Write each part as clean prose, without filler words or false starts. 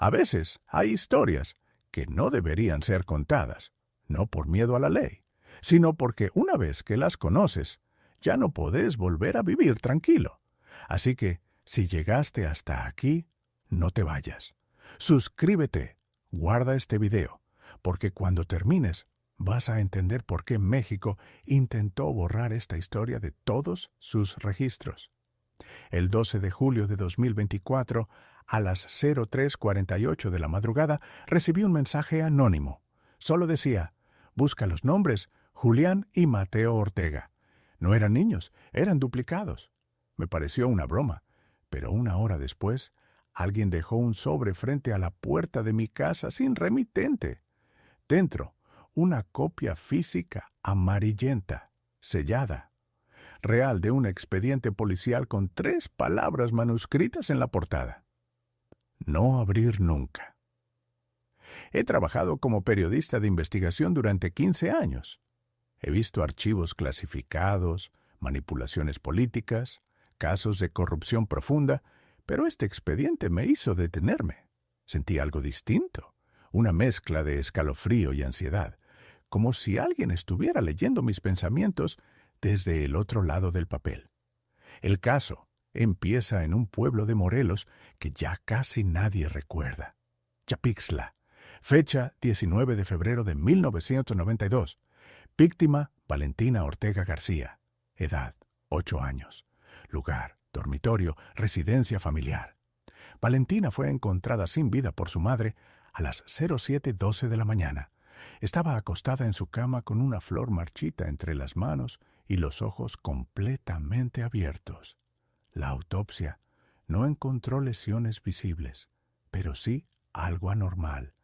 A veces hay historias que no deberían ser contadas, no por miedo a la ley, sino porque una vez que las conoces, ya no podés volver a vivir tranquilo. Así que, si llegaste hasta aquí, no te vayas. Suscríbete, guarda este video, porque cuando termines, vas a entender por qué México intentó borrar esta historia de todos sus registros. El 12 de julio de 2024, a las 03:48 de la madrugada, recibí un mensaje anónimo. Solo decía, busca los nombres Julián y Mateo Ortega. No eran niños, eran duplicados. Me pareció una broma, pero una hora después, alguien dejó un sobre frente a la puerta de mi casa sin remitente. Dentro, una copia física amarillenta, sellada, real de un expediente policial con 3 palabras manuscritas en la portada. No abrir nunca. He trabajado como periodista de investigación durante 15 años. He visto archivos clasificados, manipulaciones políticas, casos de corrupción profunda, pero este expediente me hizo detenerme. Sentí algo distinto, una mezcla de escalofrío y ansiedad, como si alguien estuviera leyendo mis pensamientos desde el otro lado del papel. El caso empieza en un pueblo de Morelos que ya casi nadie recuerda. Yapixtla, fecha 19 de febrero de 1992. Víctima, Valentina Ortega García. Edad, 8 años. Lugar, dormitorio, residencia familiar. Valentina fue encontrada sin vida por su madre a las 07:12 de la mañana. Estaba acostada en su cama con una flor marchita entre las manos y los ojos completamente abiertos. La autopsia no encontró lesiones visibles, pero sí algo anormal.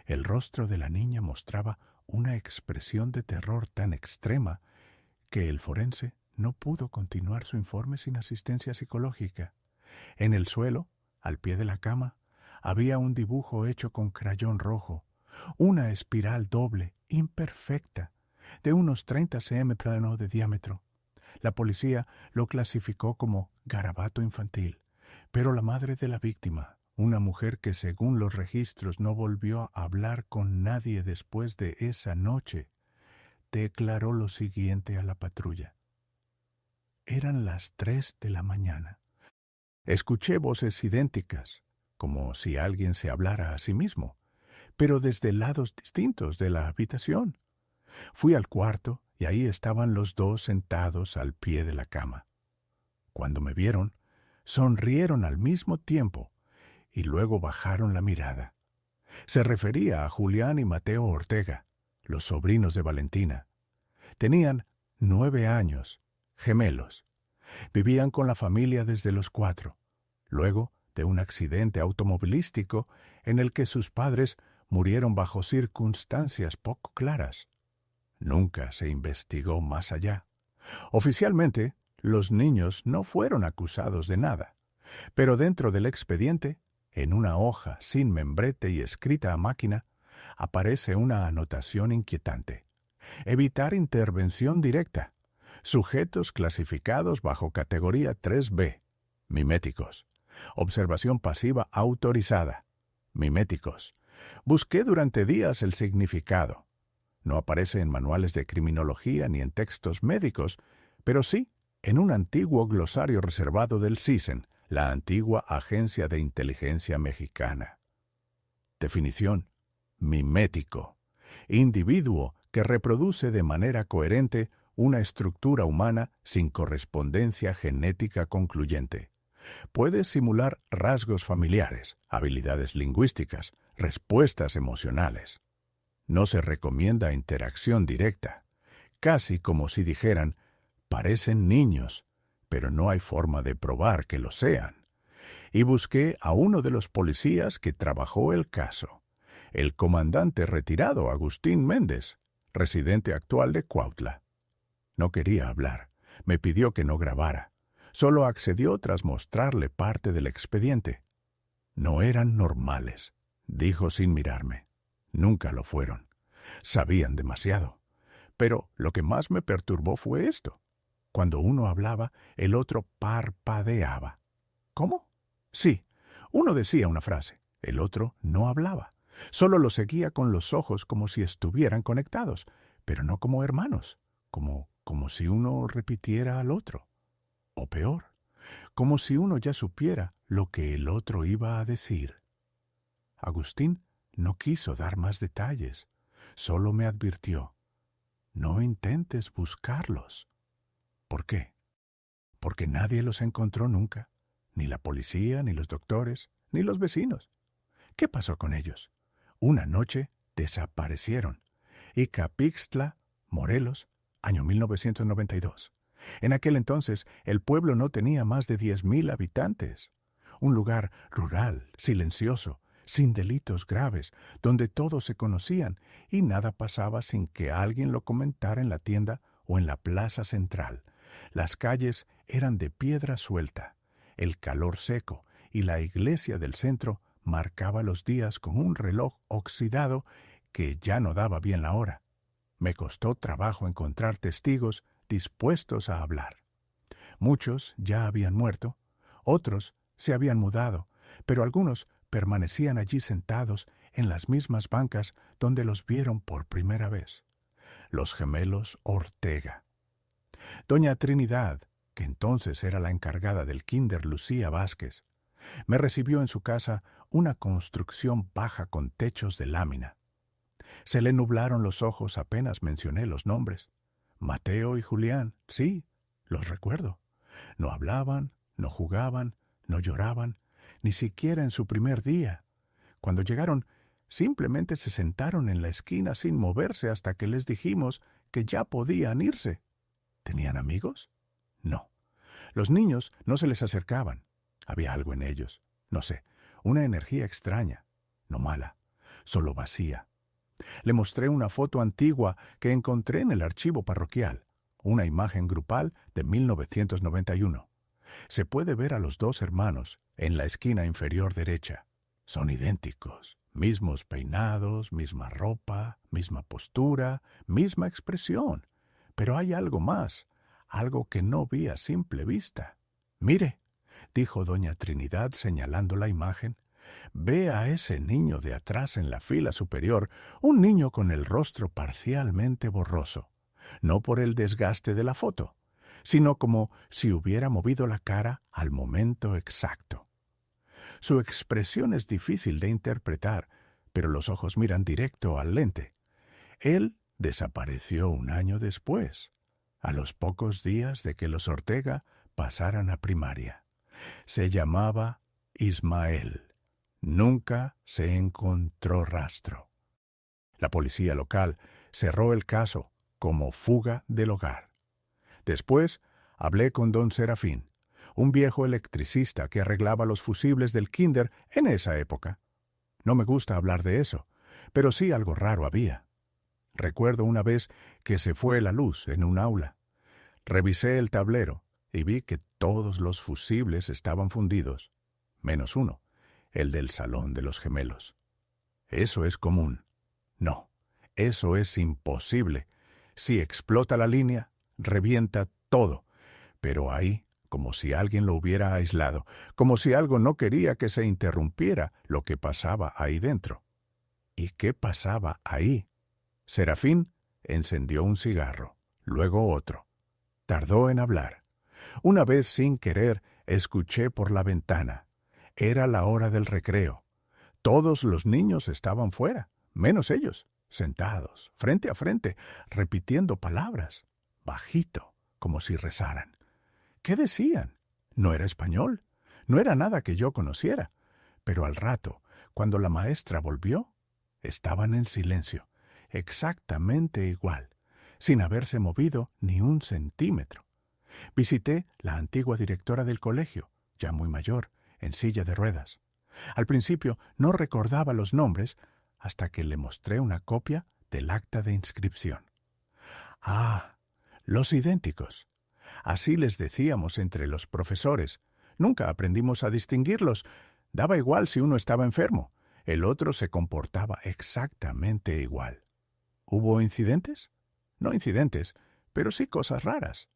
El rostro de la niña mostraba una expresión de terror tan extrema que el forense no pudo continuar su informe sin asistencia psicológica. En el suelo, al pie de la cama, había un dibujo hecho con crayón rojo, una espiral doble, imperfecta, de unos 30 cm de diámetro. La policía lo clasificó como garabato infantil, pero la madre de la víctima, una mujer que según los registros no volvió a hablar con nadie después de esa noche, declaró lo siguiente a la patrulla. Eran las 3 de la mañana. Escuché voces idénticas, como si alguien se hablara a sí mismo, pero desde lados distintos de la habitación. Fui al cuarto y ahí estaban los dos sentados al pie de la cama. Cuando me vieron, sonrieron al mismo tiempo y luego bajaron la mirada. Se refería a Julián y Mateo Ortega, los sobrinos de Valentina. Tenían 9 años, gemelos. Vivían con la familia desde los 4, luego de un accidente automovilístico en el que sus padres murieron bajo circunstancias poco claras. Nunca se investigó más allá. Oficialmente, los niños no fueron acusados de nada, pero dentro del expediente, en una hoja sin membrete y escrita a máquina, aparece una anotación inquietante. Evitar intervención directa. Sujetos clasificados bajo categoría 3B. Miméticos. Observación pasiva autorizada. Miméticos. Busqué durante días el significado. No aparece en manuales de criminología ni en textos médicos, pero sí en un antiguo glosario reservado del CISEN, la antigua Agencia de Inteligencia Mexicana. Definición: mimético. Individuo que reproduce de manera coherente una estructura humana sin correspondencia genética concluyente. Puede simular rasgos familiares, habilidades lingüísticas, respuestas emocionales. No se recomienda interacción directa, casi como si dijeran, parecen niños, pero no hay forma de probar que lo sean. Y busqué a uno de los policías que trabajó el caso, el comandante retirado Agustín Méndez, residente actual de Cuautla. No quería hablar, me pidió que no grabara. Solo accedió tras mostrarle parte del expediente. No eran normales, dijo sin mirarme. Nunca lo fueron. Sabían demasiado. Pero lo que más me perturbó fue esto. Cuando uno hablaba, el otro parpadeaba. ¿Cómo? Sí, uno decía una frase, El otro no hablaba. Solo lo seguía con los ojos como si estuvieran conectados, pero no como hermanos, como si uno repitiera al otro. O peor, como si uno ya supiera lo que el otro iba a decir. Agustín no quiso dar más detalles, solo me advirtió: no intentes buscarlos. ¿Por qué? Porque nadie los encontró nunca, ni la policía, ni los doctores, ni los vecinos. ¿Qué pasó con ellos? Una noche desaparecieron. Icapixtla, Morelos, año 1992. En aquel entonces el pueblo no tenía más de 10,000 habitantes. Un lugar rural, silencioso, sin delitos graves, donde todos se conocían y nada pasaba sin que alguien lo comentara en la tienda o en la plaza central. Las calles eran de piedra suelta, el calor seco y la iglesia del centro marcaba los días con un reloj oxidado que ya no daba bien la hora. Me costó trabajo encontrar testigos dispuestos a hablar. Muchos ya habían muerto, otros se habían mudado, pero algunos permanecían allí sentados en las mismas bancas donde los vieron por primera vez. Los gemelos Ortega. Doña Trinidad, que entonces era la encargada del Kinder Lucía Vázquez, me recibió en su casa, una construcción baja con techos de lámina. Se le nublaron los ojos apenas mencioné los nombres. Mateo y Julián, sí, los recuerdo. No hablaban, no jugaban, no lloraban, ni siquiera en su primer día. Cuando llegaron, simplemente se sentaron en la esquina sin moverse hasta que les dijimos que ya podían irse. ¿Tenían amigos? No. Los niños no se les acercaban. Había algo en ellos, no sé, una energía extraña, no mala, solo vacía. Le mostré una foto antigua que encontré en el archivo parroquial, una imagen grupal de 1991. Se puede ver a los dos hermanos en la esquina inferior derecha. Son idénticos, mismos peinados, misma ropa, misma postura, misma expresión. Pero hay algo más, algo que no vi a simple vista. Mire, dijo doña Trinidad señalando la imagen. Ve a ese niño de atrás en la fila superior, un niño con el rostro parcialmente borroso, no por el desgaste de la foto, sino como si hubiera movido la cara al momento exacto. Su expresión es difícil de interpretar, pero los ojos miran directo al lente. Él desapareció un año después, a los pocos días de que los Ortega pasaran a primaria. Se llamaba Ismael. Nunca se encontró rastro. La policía local cerró el caso como fuga del hogar. Después hablé con don Serafín, un viejo electricista que arreglaba los fusibles del kinder en esa época. No me gusta hablar de eso, pero sí algo raro había. Recuerdo una vez que se fue la luz en un aula. Revisé el tablero y vi que todos los fusibles estaban fundidos, menos uno, el del salón de los gemelos. ¿Eso es común? No, eso es imposible. Si explota la línea, revienta todo. Pero ahí, como si alguien lo hubiera aislado, como si algo no quería que se interrumpiera lo que pasaba ahí dentro. ¿Y qué pasaba ahí? Serafín encendió un cigarro, luego otro. Tardó en hablar. Una vez, sin querer, escuché por la ventana. Era la hora del recreo. Todos los niños estaban fuera, menos ellos, sentados, frente a frente, repitiendo palabras, bajito, como si rezaran. ¿Qué decían? No era español, no era nada que yo conociera, pero al rato, cuando la maestra volvió, estaban en silencio, exactamente igual, sin haberse movido ni un centímetro. Visité la antigua directora del colegio, ya muy mayor, en silla de ruedas. Al principio no recordaba los nombres hasta que le mostré una copia del acta de inscripción. Ah, los idénticos. Así les decíamos entre los profesores. Nunca aprendimos a distinguirlos. Daba igual si uno estaba enfermo. El otro se comportaba exactamente igual. ¿Hubo incidentes? No incidentes, pero sí cosas raras.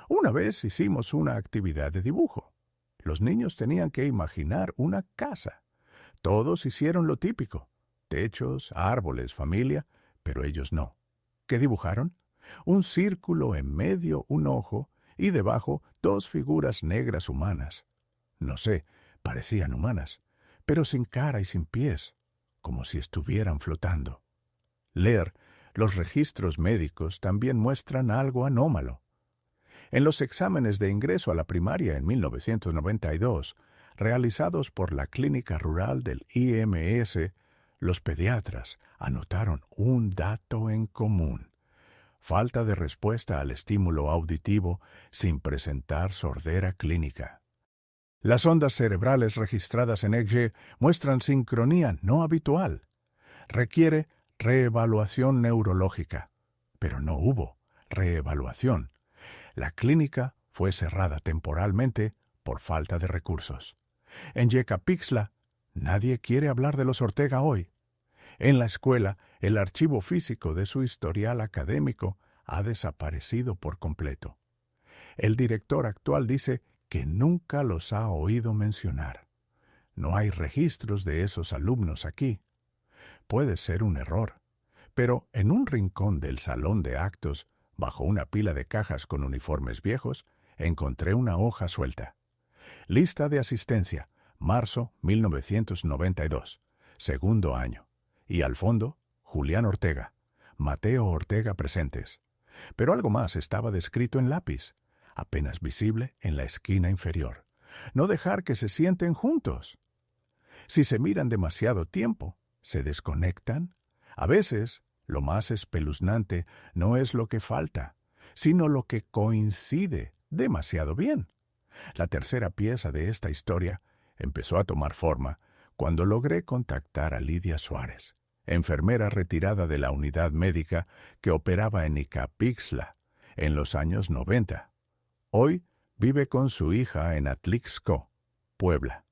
Una vez hicimos una actividad de dibujo. Los niños tenían que imaginar una casa. Todos hicieron lo típico: techos, árboles, familia, pero ellos no. ¿Qué dibujaron? Un círculo en medio, un ojo, y debajo dos figuras negras humanas. No sé, parecían humanas, pero sin cara y sin pies, como si estuvieran flotando. Leer los registros médicos también muestran algo anómalo. En los exámenes de ingreso a la primaria en 1992, realizados por la Clínica Rural del IMS, los pediatras anotaron un dato en común: falta de respuesta al estímulo auditivo sin presentar sordera clínica. Las ondas cerebrales registradas en EEG muestran sincronía no habitual. Requiere reevaluación neurológica. Pero no hubo reevaluación. La clínica fue cerrada temporalmente por falta de recursos. En Yecapixtla, nadie quiere hablar de los Ortega hoy. En la escuela, el archivo físico de su historial académico ha desaparecido por completo. El director actual dice que nunca los ha oído mencionar. No hay registros de esos alumnos aquí. Puede ser un error, pero en un rincón del salón de actos, bajo una pila de cajas con uniformes viejos, encontré una hoja suelta. Lista de asistencia, marzo 1992, segundo año. Y al fondo, Julián Ortega, Mateo Ortega presentes. Pero algo más estaba descrito en lápiz, apenas visible en la esquina inferior. No dejar que se sienten juntos. Si se miran demasiado tiempo, se desconectan. A veces, lo más espeluznante no es lo que falta, sino lo que coincide demasiado bien. La tercera pieza de esta historia empezó a tomar forma cuando logré contactar a Lidia Suárez, enfermera retirada de la unidad médica que operaba en Yecapixtla en los años 90. Hoy vive con su hija en Atlixco, Puebla.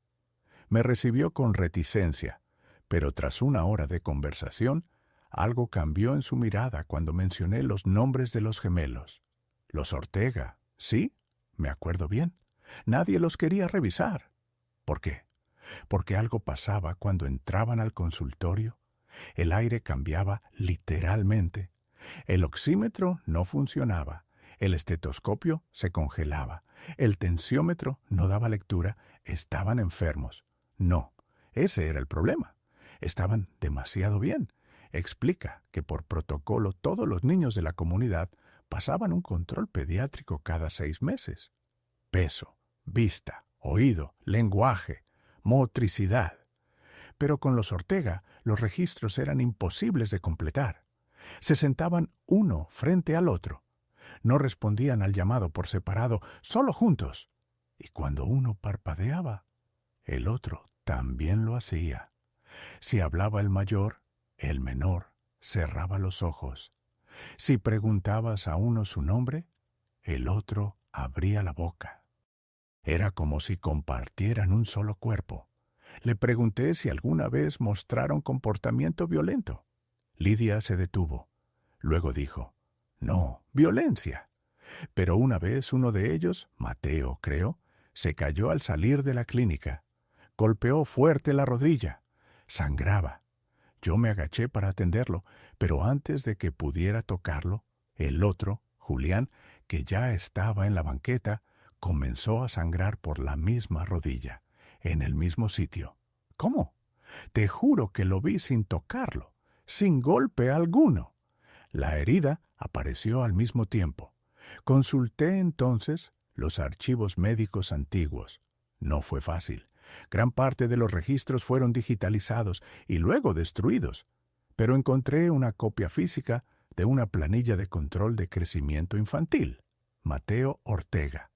Me recibió con reticencia, pero tras una hora de conversación, algo cambió en su mirada cuando mencioné los nombres de los gemelos. Los Ortega, ¿sí? Me acuerdo bien. Nadie los quería revisar. ¿Por qué? Porque algo pasaba cuando entraban al consultorio. El aire cambiaba literalmente. El oxímetro no funcionaba. El estetoscopio se congelaba. El tensiómetro no daba lectura. Estaban enfermos. No, ese era el problema. Estaban demasiado bien. Explica que por protocolo todos los niños de la comunidad pasaban un control pediátrico cada 6 meses. Peso, vista, oído, lenguaje, motricidad. Pero con los Ortega los registros eran imposibles de completar. Se sentaban uno frente al otro. No respondían al llamado por separado, solo juntos. Y cuando uno parpadeaba, el otro también lo hacía. Si hablaba el mayor, el menor cerraba los ojos. Si preguntabas a uno su nombre, el otro abría la boca. Era como si compartieran un solo cuerpo. Le pregunté si alguna vez mostraron comportamiento violento. Lidia se detuvo. Luego dijo: «No, violencia». Pero una vez uno de ellos, Mateo, creo, se cayó al salir de la clínica. Golpeó fuerte la rodilla. Sangraba. Yo me agaché para atenderlo, pero antes de que pudiera tocarlo, el otro, Julián, que ya estaba en la banqueta, comenzó a sangrar por la misma rodilla, en el mismo sitio. ¿Cómo? Te juro que lo vi sin tocarlo, sin golpe alguno. La herida apareció al mismo tiempo. Consulté entonces los archivos médicos antiguos. No fue fácil. Gran parte de los registros fueron digitalizados y luego destruidos, pero encontré una copia física de una planilla de control de crecimiento infantil. Mateo Ortega,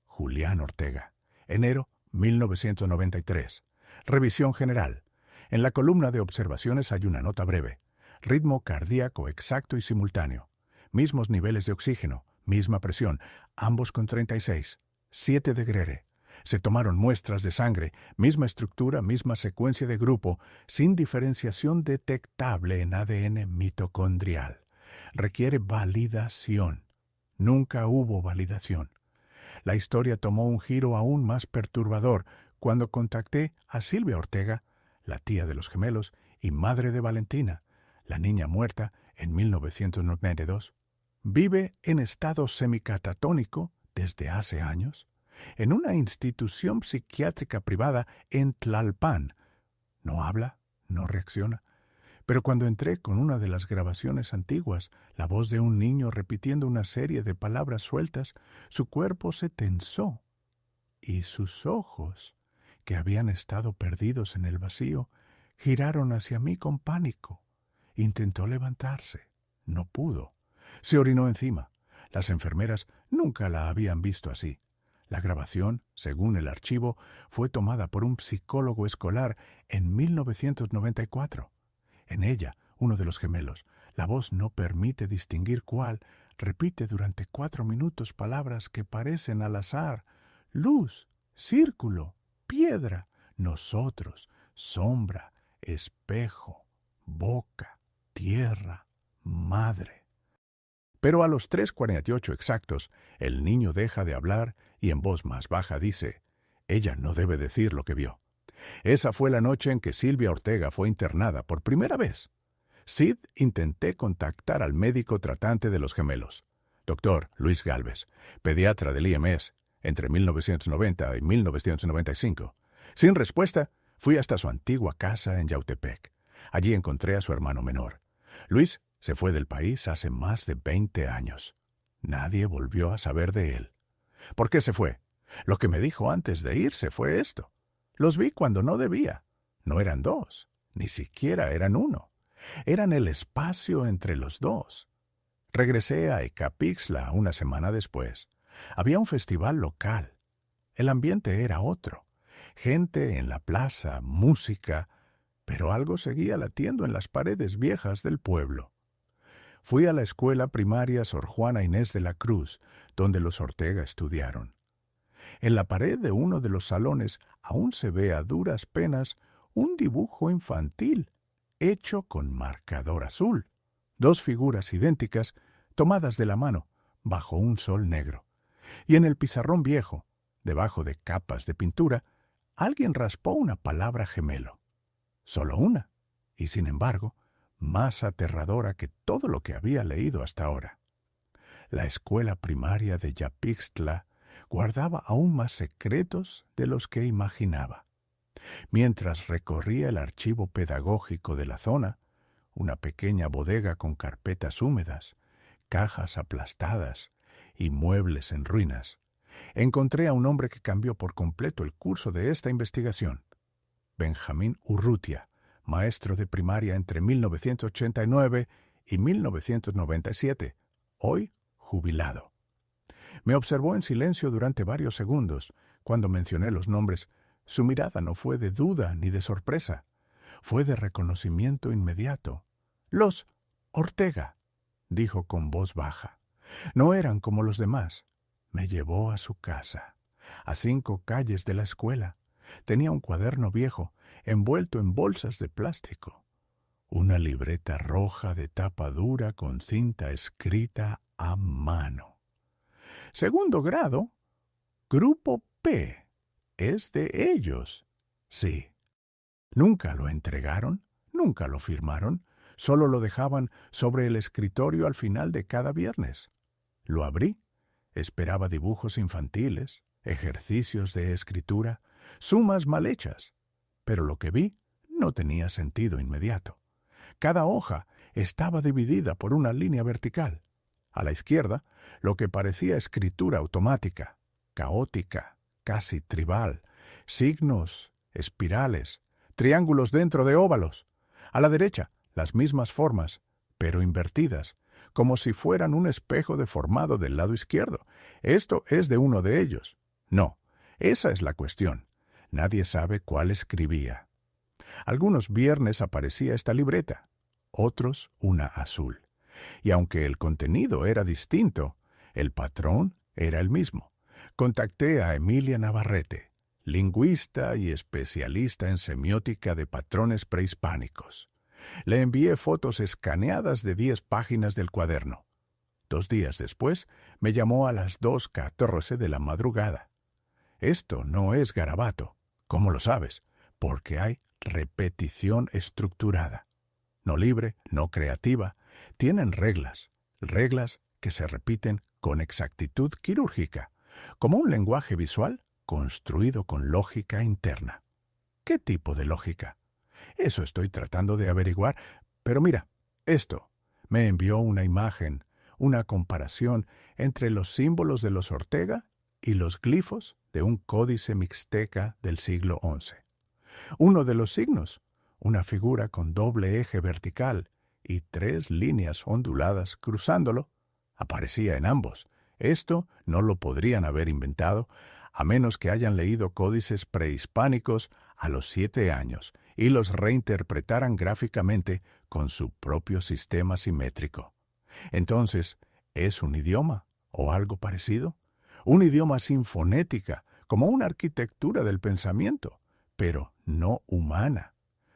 Julián Ortega, enero 1993. Revisión general. En la columna de observaciones hay una nota breve. Ritmo cardíaco exacto y simultáneo. Mismos niveles de oxígeno, misma presión, ambos con 36. 7 de Grere. Se tomaron muestras de sangre, misma estructura, misma secuencia de grupo, sin diferenciación detectable en ADN mitocondrial. Requiere validación. Nunca hubo validación. La historia tomó un giro aún más perturbador cuando contacté a Silvia Ortega, la tía de los gemelos y madre de Valentina, la niña muerta en 1992. Vive en estado semicatatónico desde hace años en una institución psiquiátrica privada en Tlalpan. No habla, no reacciona. Pero cuando entré con una de las grabaciones antiguas, la voz de un niño repitiendo una serie de palabras sueltas, su cuerpo se tensó y sus ojos, que habían estado perdidos en el vacío, giraron hacia mí con pánico. Intentó levantarse. No pudo. Se orinó encima. Las enfermeras nunca la habían visto así. La grabación, según el archivo, fue tomada por un psicólogo escolar en 1994. En ella, uno de los gemelos, la voz no permite distinguir cuál, repite durante 4 minutos palabras que parecen al azar: luz, círculo, piedra, nosotros, sombra, espejo, boca, tierra, madre. Pero a los 3:48 exactos, el niño deja de hablar y en voz más baja dice: ella no debe decir lo que vio. Esa fue la noche en que Silvia Ortega fue internada por primera vez. Sid intenté contactar al médico tratante de los gemelos, Dr. Luis Gálvez, pediatra del IMS, entre 1990 y 1995. Sin respuesta, fui hasta su antigua casa en Yautepec. Allí encontré a su hermano menor. Luis se fue del país hace más de 20 años. Nadie volvió a saber de él. ¿Por qué se fue? Lo que me dijo antes de irse fue esto: los vi cuando no debía. No eran 2, ni siquiera eran 1. Eran el espacio entre los 2. Regresé a Ecapixtla una semana después. Había un festival local. El ambiente era otro. Gente en la plaza, música, pero algo seguía latiendo en las paredes viejas del pueblo. Fui a la escuela primaria Sor Juana Inés de la Cruz, donde los Ortega estudiaron. En la pared de uno de los salones aún se ve a duras penas un dibujo infantil hecho con marcador azul. 2 figuras idénticas tomadas de la mano bajo un sol negro. Y en el pizarrón viejo, debajo de capas de pintura, alguien raspó una palabra gemelo. Solo una, y sin embargo, más aterradora que todo lo que había leído hasta ahora. La escuela primaria de Yapixtla guardaba aún más secretos de los que imaginaba. Mientras recorría el archivo pedagógico de la zona, una pequeña bodega con carpetas húmedas, cajas aplastadas y muebles en ruinas, encontré a un hombre que cambió por completo el curso de esta investigación. Benjamín Urrutia, maestro de primaria entre 1989 y 1997, hoy jubilado. Me observó en silencio durante varios segundos. Cuando mencioné los nombres, su mirada no fue de duda ni de sorpresa. Fue de reconocimiento inmediato. «Los Ortega», dijo con voz baja. No eran como los demás. Me llevó a su casa, a 5 calles de la escuela. Tenía un cuaderno viejo, envuelto en bolsas de plástico. Una libreta roja de tapa dura con cinta escrita a mano. Segundo grado, Grupo P. Es de ellos. Sí. Nunca lo entregaron, nunca lo firmaron, solo lo dejaban sobre el escritorio al final de cada viernes. Lo abrí. Esperaba dibujos infantiles, ejercicios de escritura, sumas mal hechas. Pero lo que vi no tenía sentido inmediato. Cada hoja estaba dividida por una línea vertical. A la izquierda, lo que parecía escritura automática, caótica, casi tribal, signos, espirales, triángulos dentro de óvalos. A la derecha, las mismas formas, pero invertidas, como si fueran un espejo deformado del lado izquierdo. Esto es de uno de ellos. No, esa es la cuestión. Nadie sabe cuál escribía. Algunos viernes aparecía esta libreta, otros una azul. Y aunque el contenido era distinto, el patrón era el mismo. Contacté a Emilia Navarrete, lingüista y especialista en semiótica de patrones prehispánicos. Le envié fotos escaneadas de 10 páginas del cuaderno. 2 días después, me llamó a las 2:14 de la madrugada. Esto no es garabato, ¿cómo lo sabes? porque hay repetición estructurada. No libre, no creativa. Tienen reglas, reglas que se repiten con exactitud quirúrgica, como un lenguaje visual construido con lógica interna. ¿Qué tipo de lógica? Eso estoy tratando de averiguar, pero mira, esto me envió una imagen, una comparación entre los símbolos de los Ortega y los glifos de un códice mixteca del siglo XI. Uno de los signos, una figura con doble eje vertical y 3 líneas onduladas cruzándolo, aparecía en ambos. Esto no lo podrían haber inventado, a menos que hayan leído códices prehispánicos a los 7 años y los reinterpretaran gráficamente con su propio sistema simétrico. Entonces, ¿es un idioma o algo parecido? Un idioma sin fonética, como una arquitectura del pensamiento, pero no humana.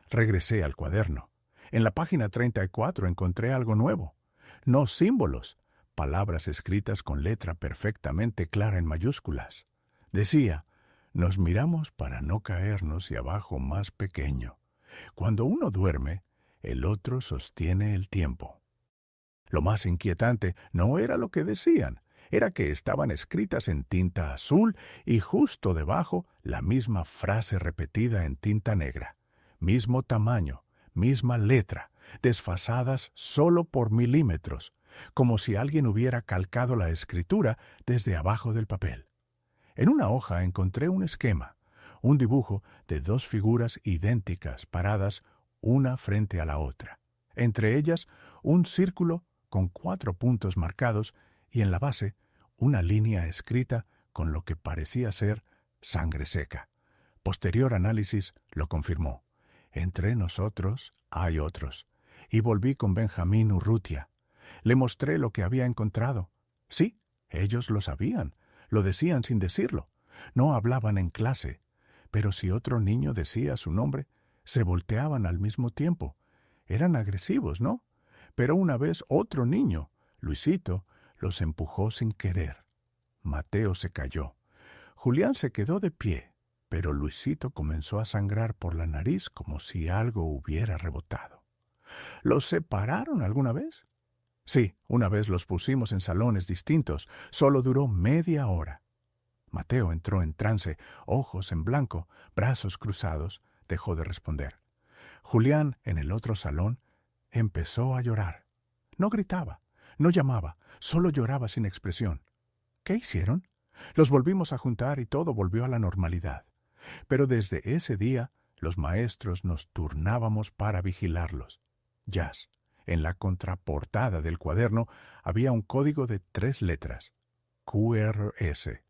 Regresé al cuaderno. En la página 34 encontré algo nuevo. No símbolos, palabras escritas con letra perfectamente clara en mayúsculas. Decía, nos miramos para no caernos y abajo más pequeño. Cuando uno duerme, el otro sostiene el tiempo. Lo más inquietante no era lo que decían, era que estaban escritas en tinta azul y justo debajo la misma frase repetida en tinta negra. Mismo tamaño, misma letra, desfasadas solo por milímetros, como si alguien hubiera calcado la escritura desde abajo del papel. En una hoja encontré un esquema, un dibujo de 2 figuras idénticas paradas una frente a la otra. Entre ellas, un círculo con 4 puntos marcados y en la base, una línea escrita con lo que parecía ser sangre seca. Posterior análisis lo confirmó. Entre nosotros hay otros. Y volví con Benjamín Urrutia. Le mostré lo que había encontrado. Sí, ellos lo sabían. Lo decían sin decirlo. No hablaban en clase. Pero si otro niño decía su nombre, se volteaban al mismo tiempo. Eran agresivos, ¿no? Pero una vez otro niño, Luisito, los empujó sin querer. Mateo se cayó. Julián se quedó de pie, pero Luisito comenzó a sangrar por la nariz como si algo hubiera rebotado. ¿Los separaron alguna vez? Sí, una vez los pusimos en salones distintos. Solo duró media hora. Mateo entró en trance, ojos en blanco, brazos cruzados. Dejó de responder. Julián, en el otro salón, empezó a llorar. No gritaba, no llamaba, solo lloraba sin expresión. ¿Qué hicieron? Los volvimos a juntar y todo volvió a la normalidad. Pero desde ese día, los maestros nos turnábamos para vigilarlos. Jazz. En la contraportada del cuaderno había un código de 3 letras. QRS.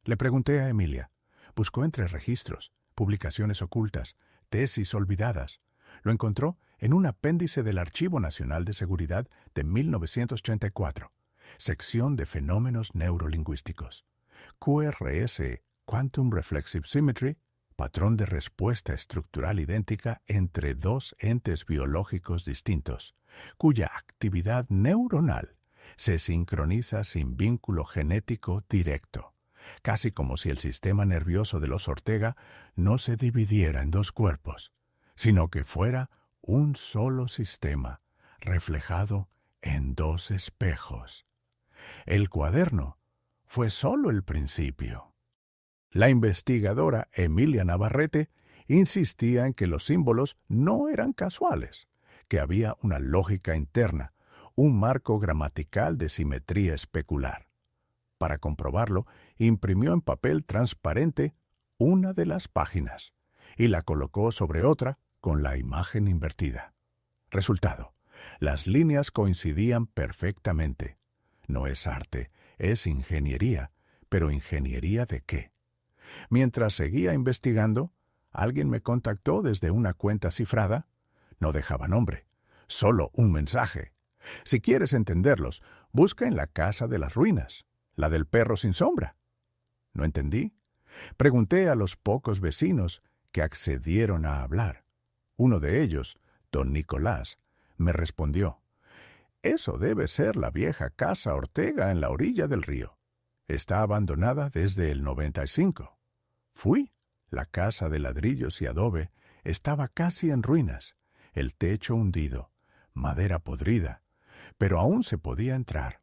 Le pregunté a Emilia. Buscó entre registros, publicaciones ocultas, tesis olvidadas. Lo encontró en un apéndice del Archivo Nacional de Seguridad de 1934, sección de fenómenos neurolingüísticos. QRS, Quantum Reflexive Symmetry, patrón de respuesta estructural idéntica entre 2 entes biológicos distintos, cuya actividad neuronal se sincroniza sin vínculo genético directo, casi como si el sistema nervioso de los Ortega no se dividiera en 2 cuerpos, sino que fuera un solo sistema, reflejado en 2 espejos. El cuaderno fue solo el principio. La investigadora Emilia Navarrete insistía en que los símbolos no eran casuales, que había una lógica interna, un marco gramatical de simetría especular. Para comprobarlo, imprimió en papel transparente una de las páginas y la colocó sobre otra con la imagen invertida. Resultado: las líneas coincidían perfectamente. No es arte, es ingeniería. ¿Pero ingeniería de qué? Mientras seguía investigando, alguien me contactó desde una cuenta cifrada. No dejaba nombre, solo un mensaje. Si quieres entenderlos, busca en la casa de las ruinas, la del perro sin sombra. No entendí. Pregunté a los pocos vecinos que accedieron a hablar. Uno de ellos, don Nicolás, me respondió: «Eso debe ser la vieja casa Ortega en la orilla del río. Está abandonada desde el 95. Fui, La casa de ladrillos y adobe estaba casi en ruinas, el techo hundido, madera podrida, pero aún se podía entrar.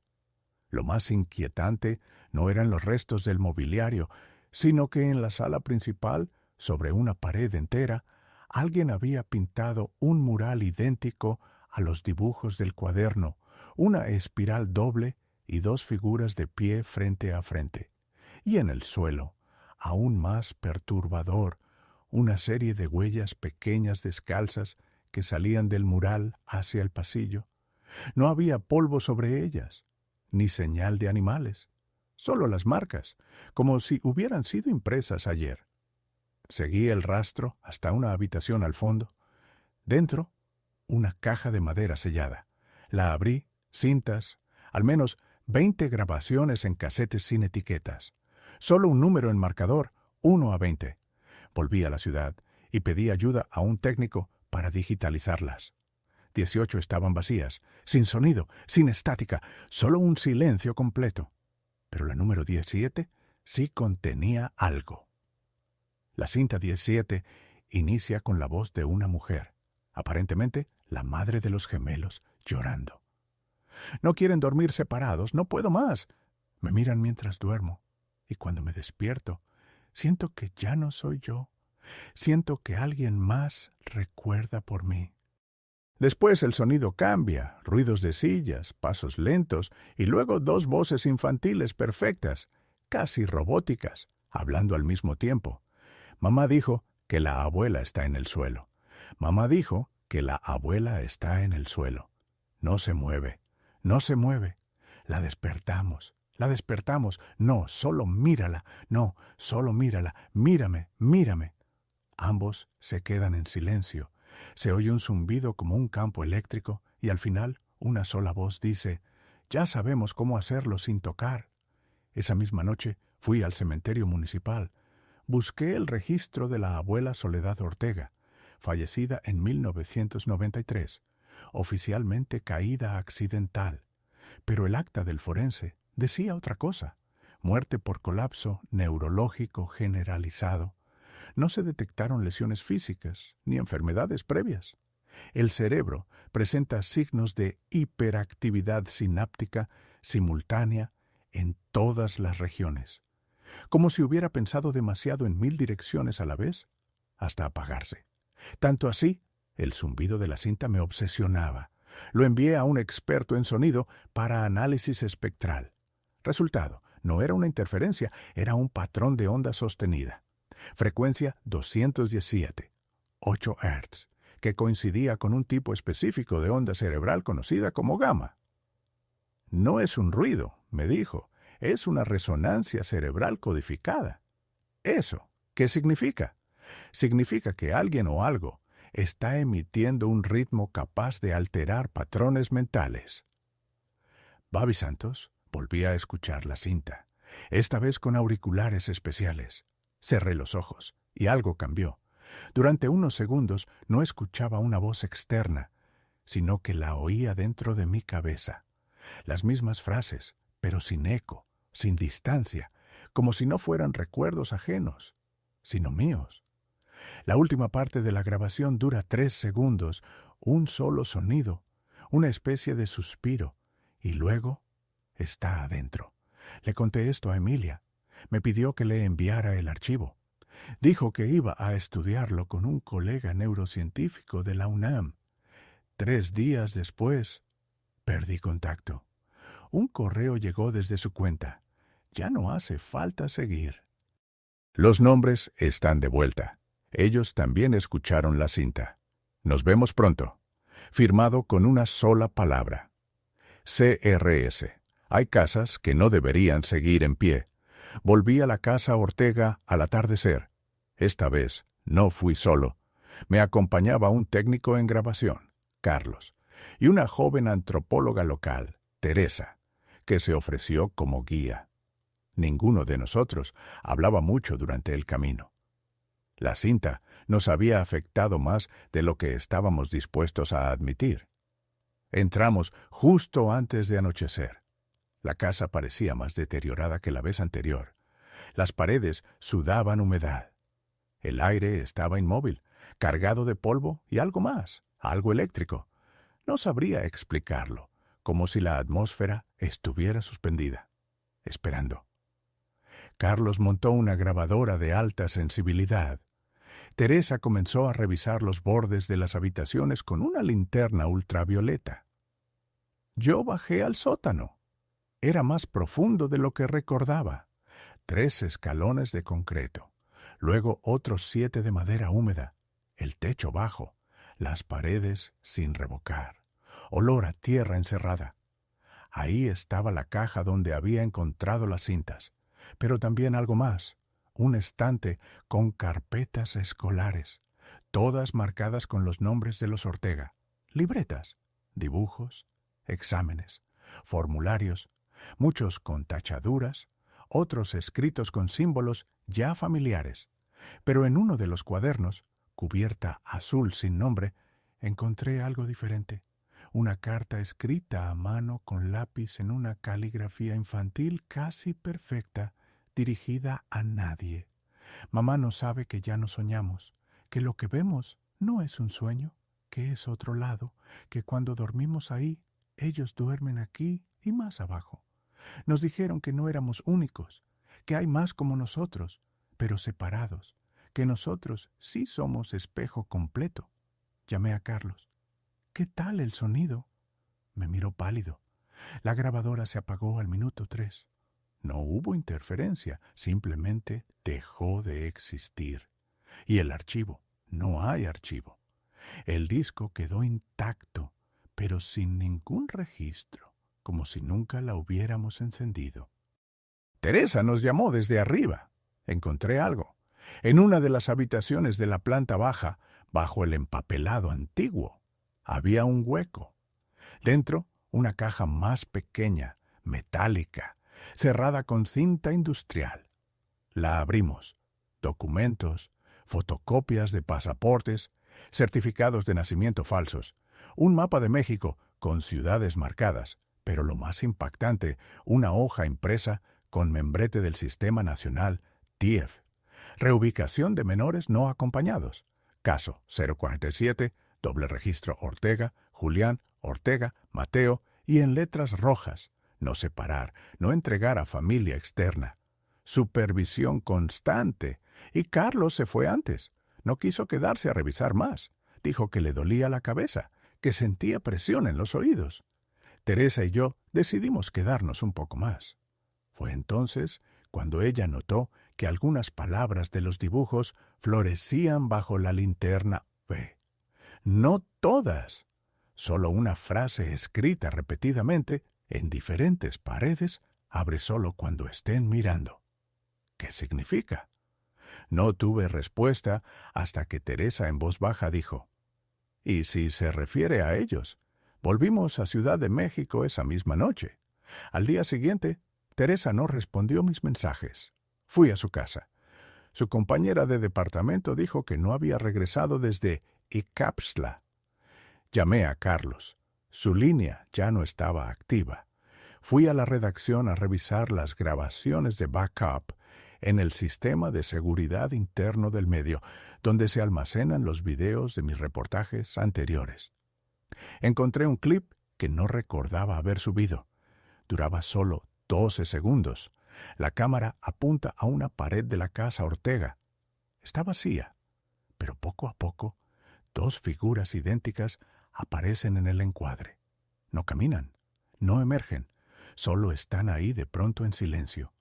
Lo más inquietante no eran los restos del mobiliario, sino que en la sala principal, sobre una pared entera, alguien había pintado un mural idéntico a los dibujos del cuaderno, una espiral doble y dos figuras de pie frente a frente. Y en el suelo, aún más perturbador, una serie de huellas pequeñas descalzas que salían del mural hacia el pasillo. No había polvo sobre ellas, ni señal de animales, solo las marcas, como si hubieran sido impresas ayer. Seguí el rastro hasta una habitación al fondo. Dentro, una caja de madera sellada. La abrí, cintas, al menos 20 grabaciones en casetes sin etiquetas. Solo un número en marcador, 1 a 20. Volví a la ciudad y pedí ayuda a un técnico para digitalizarlas. 18 estaban vacías, sin sonido, sin estática, solo un silencio completo. Pero la número 17 sí contenía algo. La cinta 17 inicia con la voz de una mujer, aparentemente la madre de los gemelos, llorando. No quieren dormir separados, no puedo más. Me miran mientras duermo, y cuando me despierto, siento que ya no soy yo. Siento que alguien más recuerda por mí. Después el sonido cambia, ruidos de sillas, pasos lentos, y luego dos voces infantiles perfectas, casi robóticas, hablando al mismo tiempo. Mamá dijo que la abuela está en el suelo. Mamá dijo que la abuela está en el suelo. No se mueve, no se mueve. La despertamos, la despertamos. No, solo mírala. No, solo mírala. Mírame, mírame. Ambos se quedan en silencio. Se oye un zumbido como un campo eléctrico y al final una sola voz dice: «Ya sabemos cómo hacerlo sin tocar». Esa misma noche fui al cementerio municipal. Busqué el registro de la abuela Soledad Ortega, fallecida en 1993, oficialmente caída accidental. Pero el acta del forense decía otra cosa: muerte por colapso neurológico generalizado. No se detectaron lesiones físicas ni enfermedades previas. El cerebro presenta signos de hiperactividad sináptica simultánea en todas las regiones, como si hubiera pensado demasiado en 1000 direcciones a la vez, hasta apagarse. Tanto así, el zumbido de la cinta me obsesionaba. Lo envié a un experto en sonido para análisis espectral. Resultado, no era una interferencia, era un patrón de onda sostenida. Frecuencia 217, 8 Hz, que coincidía con un tipo específico de onda cerebral conocida como gamma. No es un ruido, me dijo, es una resonancia cerebral codificada. ¿Eso qué significa? Significa que alguien o algo está emitiendo un ritmo capaz de alterar patrones mentales. Babi Santos volvía a escuchar la cinta, esta vez con auriculares especiales. Cerré los ojos y algo cambió. Durante unos segundos no escuchaba una voz externa, sino que la oía dentro de mi cabeza. Las mismas frases, pero sin eco, sin distancia, como si no fueran recuerdos ajenos, sino míos. La última parte de la grabación dura 3 segundos, un solo sonido, una especie de suspiro, y luego está adentro. Le conté esto a Emilia. Me pidió que le enviara el archivo. Dijo que iba a estudiarlo con un colega neurocientífico de la UNAM. 3 días después, perdí contacto. Un correo llegó desde su cuenta. Ya no hace falta seguir. Los nombres están de vuelta. Ellos también escucharon la cinta. Nos vemos pronto. Firmado con una sola palabra. CRS. Hay casas que no deberían seguir en pie. Volví a la casa Ortega al atardecer. Esta vez no fui solo. Me acompañaba un técnico en grabación, Carlos, y una joven antropóloga local, Teresa, que se ofreció como guía. Ninguno de nosotros hablaba mucho durante el camino. La cinta nos había afectado más de lo que estábamos dispuestos a admitir. Entramos justo antes de anochecer. La casa parecía más deteriorada que la vez anterior. Las paredes sudaban humedad. El aire estaba inmóvil, cargado de polvo y algo más, algo eléctrico. No sabría explicarlo, como si la atmósfera estuviera suspendida, esperando. Carlos montó una grabadora de alta sensibilidad. Teresa comenzó a revisar los bordes de las habitaciones con una linterna ultravioleta. Yo bajé al sótano. Era más profundo de lo que recordaba. 3 escalones de concreto, luego otros 7 de madera húmeda, el techo bajo, las paredes sin revocar, olor a tierra encerrada. Ahí estaba la caja donde había encontrado las cintas, pero también algo más, un estante con carpetas escolares, todas marcadas con los nombres de los Ortega, libretas, dibujos, exámenes, formularios, muchos con tachaduras, otros escritos con símbolos ya familiares. Pero en uno de los cuadernos, cubierta azul sin nombre, encontré algo diferente. Una carta escrita a mano con lápiz en una caligrafía infantil casi perfecta, dirigida a nadie. Mamá no sabe que ya no soñamos, que lo que vemos no es un sueño, que es otro lado, que cuando dormimos ahí, ellos duermen aquí y más abajo. Nos dijeron que no éramos únicos, que hay más como nosotros, pero separados, que nosotros sí somos espejo completo. Llamé a Carlos. ¿Qué tal el sonido? Me miró pálido. La grabadora se apagó al minuto 3. No hubo interferencia, simplemente dejó de existir. Y el archivo, no hay archivo. El disco quedó intacto, pero sin ningún registro, como si nunca la hubiéramos encendido. Teresa nos llamó desde arriba. Encontré algo. En una de las habitaciones de la planta baja, bajo el empapelado antiguo, había un hueco. Dentro, una caja más pequeña, metálica, cerrada con cinta industrial. La abrimos. Documentos, fotocopias de pasaportes, certificados de nacimiento falsos, un mapa de México con ciudades marcadas, pero lo más impactante, una hoja impresa con membrete del Sistema Nacional TIEF. Reubicación de menores no acompañados. Caso 047, doble registro Ortega, Julián, Ortega, Mateo, y en letras rojas, no separar, no entregar a familia externa. Supervisión constante. Y Carlos se fue antes. No quiso quedarse a revisar más. Dijo que le dolía la cabeza, que sentía presión en los oídos. Teresa y yo decidimos quedarnos un poco más. Fue entonces cuando ella notó que algunas palabras de los dibujos florecían bajo la linterna B. No todas. Solo una frase escrita repetidamente en diferentes paredes abre solo cuando estén mirando. ¿Qué significa? No tuve respuesta hasta que Teresa en voz baja dijo: ¿y si se refiere a ellos? Volvimos a Ciudad de México esa misma noche. Al día siguiente, Teresa no respondió mis mensajes. Fui a su casa. Su compañera de departamento dijo que no había regresado desde Ixcapixtla. Llamé a Carlos. Su línea ya no estaba activa. Fui a la redacción a revisar las grabaciones de backup en el sistema de seguridad interno del medio, donde se almacenan los videos de mis reportajes anteriores. Encontré un clip que no recordaba haber subido. Duraba solo 12 segundos. La cámara apunta a una pared de la casa Ortega. Está vacía, pero poco a poco, 2 figuras idénticas aparecen en el encuadre. No caminan, no emergen, solo están ahí de pronto en silencio.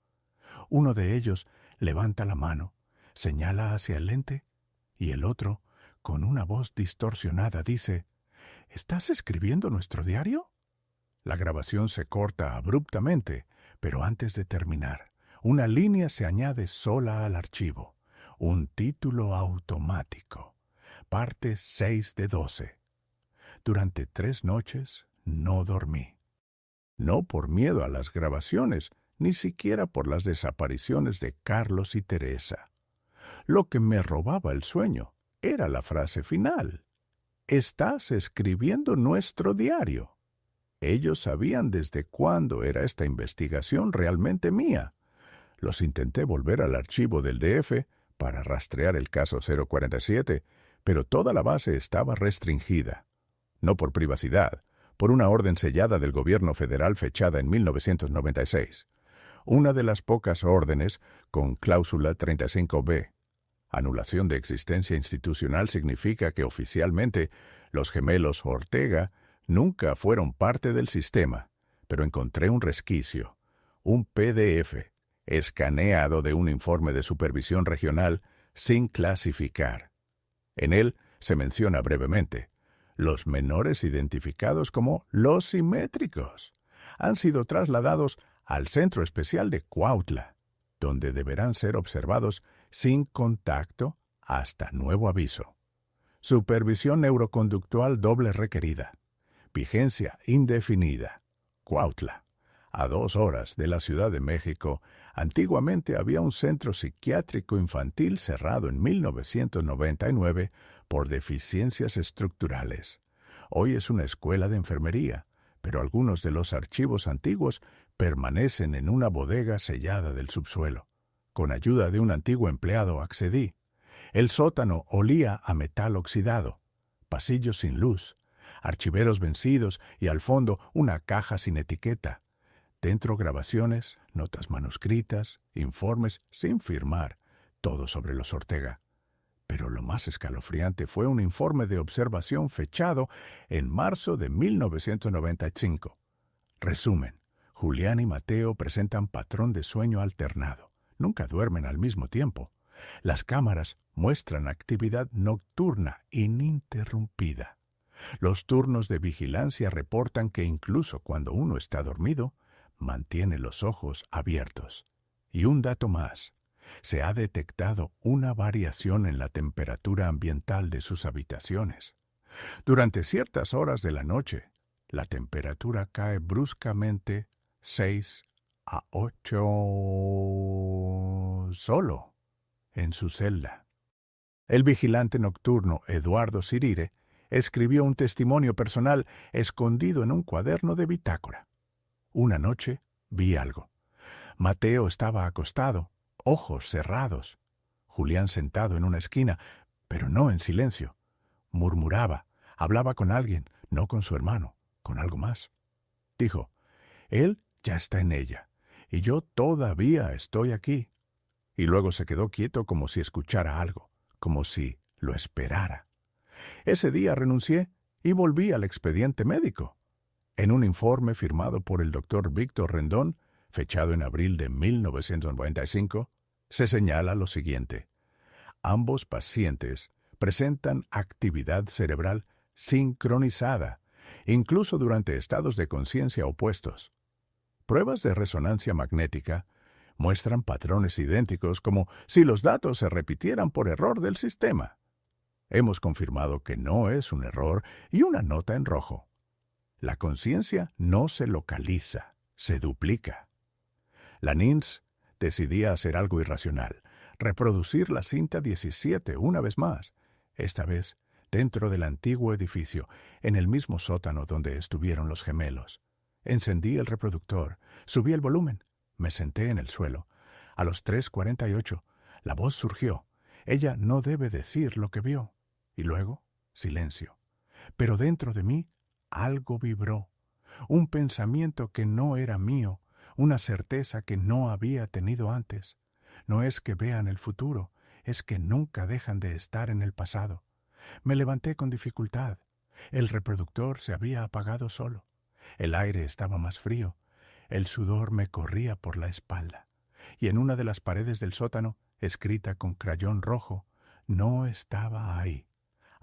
Uno de ellos levanta la mano, señala hacia el lente, y el otro, con una voz distorsionada, dice: ¿estás escribiendo nuestro diario? La grabación se corta abruptamente, pero antes de terminar, una línea se añade sola al archivo. Un título automático. Parte 6 de 12. Durante 3 noches no dormí. No por miedo a las grabaciones, ni siquiera por las desapariciones de Carlos y Teresa. Lo que me robaba el sueño era la frase final: «Estás escribiendo nuestro diario». Ellos sabían desde cuándo era esta investigación realmente mía. Los intenté volver al archivo del DF para rastrear el caso 047, pero toda la base estaba restringida. No por privacidad, por una orden sellada del gobierno federal fechada en 1996. Una de las pocas órdenes con cláusula 35B. Anulación de existencia institucional significa que oficialmente los gemelos Ortega nunca fueron parte del sistema, pero encontré un resquicio, un PDF, escaneado de un informe de supervisión regional sin clasificar. En él se menciona brevemente: los menores identificados como los simétricos han sido trasladados al Centro Especial de Cuautla, donde deberán ser observados sin contacto hasta nuevo aviso. Supervisión neuroconductual doble requerida. Vigencia indefinida. Cuautla, a 2 horas de la Ciudad de México. Antiguamente había un centro psiquiátrico infantil cerrado en 1999 por deficiencias estructurales. Hoy es una escuela de enfermería, pero algunos de los archivos antiguos permanecen en una bodega sellada del subsuelo. Con ayuda de un antiguo empleado accedí. El sótano olía a metal oxidado, pasillos sin luz, archiveros vencidos y al fondo una caja sin etiqueta. Dentro grabaciones, notas manuscritas, informes sin firmar, todo sobre los Ortega. Pero lo más escalofriante fue un informe de observación fechado en marzo de 1995. Resumen: Julián y Mateo presentan patrón de sueño alternado. Nunca duermen al mismo tiempo. Las cámaras muestran actividad nocturna ininterrumpida. Los turnos de vigilancia reportan que incluso cuando uno está dormido, mantiene los ojos abiertos. Y un dato más: se ha detectado una variación en la temperatura ambiental de sus habitaciones. Durante ciertas horas de la noche, la temperatura cae bruscamente 6 a 8 solo en su celda. El vigilante nocturno Eduardo Cirire escribió un testimonio personal escondido en un cuaderno de bitácora. Una noche vi algo. Mateo estaba acostado, ojos cerrados. Julián sentado en una esquina, pero no en silencio. Murmuraba, hablaba con alguien, no con su hermano, con algo más. Dijo: él ya está en ella, y yo todavía estoy aquí. Y luego se quedó quieto como si escuchara algo, como si lo esperara. Ese día renuncié y volví al expediente médico. En un informe firmado por el doctor Víctor Rendón, fechado en abril de 1995, se señala lo siguiente: ambos pacientes presentan actividad cerebral sincronizada, incluso durante estados de conciencia opuestos. Pruebas de resonancia magnética muestran patrones idénticos, como si los datos se repitieran por error del sistema. Hemos confirmado que no es un error y una nota en rojo. La conciencia no se localiza, se duplica. La NINS decidía hacer algo irracional: reproducir la cinta 17 una vez más, esta vez dentro del antiguo edificio, en el mismo sótano donde estuvieron los gemelos. Encendí el reproductor, subí el volumen, me senté en el suelo. A los 3:48, la voz surgió. Ella no debe decir lo que vio. Y luego, silencio. Pero dentro de mí, algo vibró. Un pensamiento que no era mío, una certeza que no había tenido antes. No es que vean el futuro, es que nunca dejan de estar en el pasado. Me levanté con dificultad. El reproductor se había apagado solo. El aire estaba más frío. El sudor me corría por la espalda. Y en una de las paredes del sótano, escrita con crayón rojo, no estaba ahí.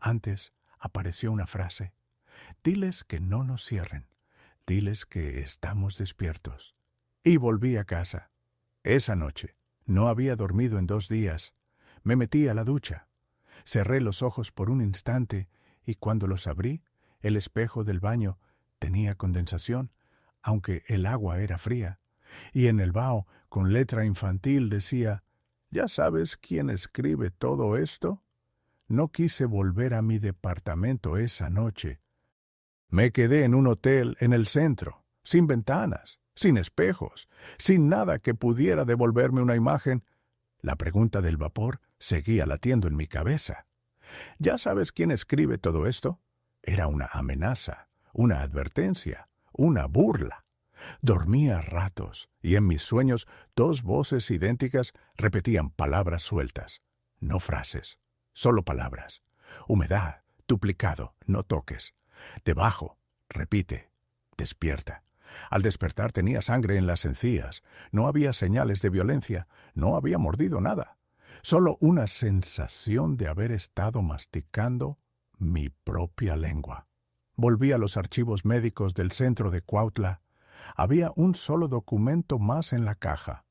Antes apareció una frase: diles que no nos cierren. Diles que estamos despiertos. Y volví a casa. Esa noche no había dormido en 2 días. Me metí a la ducha. Cerré los ojos por un instante y cuando los abrí, el espejo del baño tenía condensación, aunque el agua era fría. Y en el vaho, con letra infantil, decía: ¿ya sabes quién escribe todo esto? No quise volver a mi departamento esa noche. Me quedé en un hotel en el centro, sin ventanas, sin espejos, sin nada que pudiera devolverme una imagen. La pregunta del vapor seguía latiendo en mi cabeza. ¿Ya sabes quién escribe todo esto? Era una amenaza, una advertencia, una burla. Dormía a ratos, y en mis sueños 2 voces idénticas repetían palabras sueltas, no frases, solo palabras. Humedad, duplicado, no toques. Debajo, repite, despierta. Al despertar tenía sangre en las encías, no había señales de violencia, no había mordido nada. Solo una sensación de haber estado masticando mi propia lengua. Volví a los archivos médicos del centro de Cuautla. Había un solo documento más en la caja,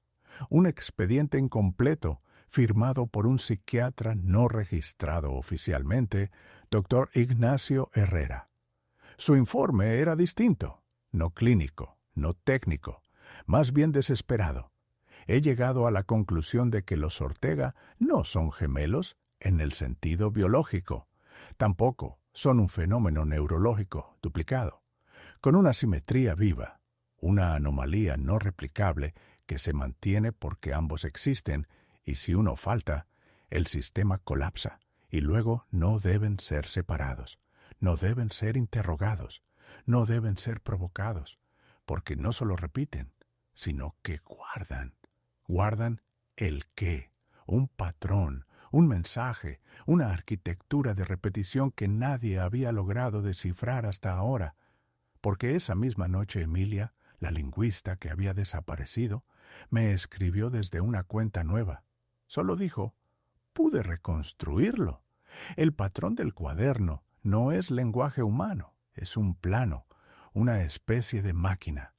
un expediente incompleto firmado por un psiquiatra no registrado oficialmente, Dr. Ignacio Herrera. Su informe era distinto, no clínico, no técnico, más bien desesperado. He llegado a la conclusión de que los Ortega no son gemelos en el sentido biológico. Tampoco son un fenómeno neurológico duplicado, con una simetría viva, una anomalía no replicable que se mantiene porque ambos existen, y si uno falta, el sistema colapsa, y luego no deben ser separados, no deben ser interrogados, no deben ser provocados, porque no solo repiten, sino que guardan. Guardan el qué, un patrón, un mensaje, una arquitectura de repetición que nadie había logrado descifrar hasta ahora, porque esa misma noche Emilia, la lingüista que había desaparecido, me escribió desde una cuenta nueva. Solo dijo, pude reconstruirlo. El patrón del cuaderno no es lenguaje humano, es un plano, una especie de máquina,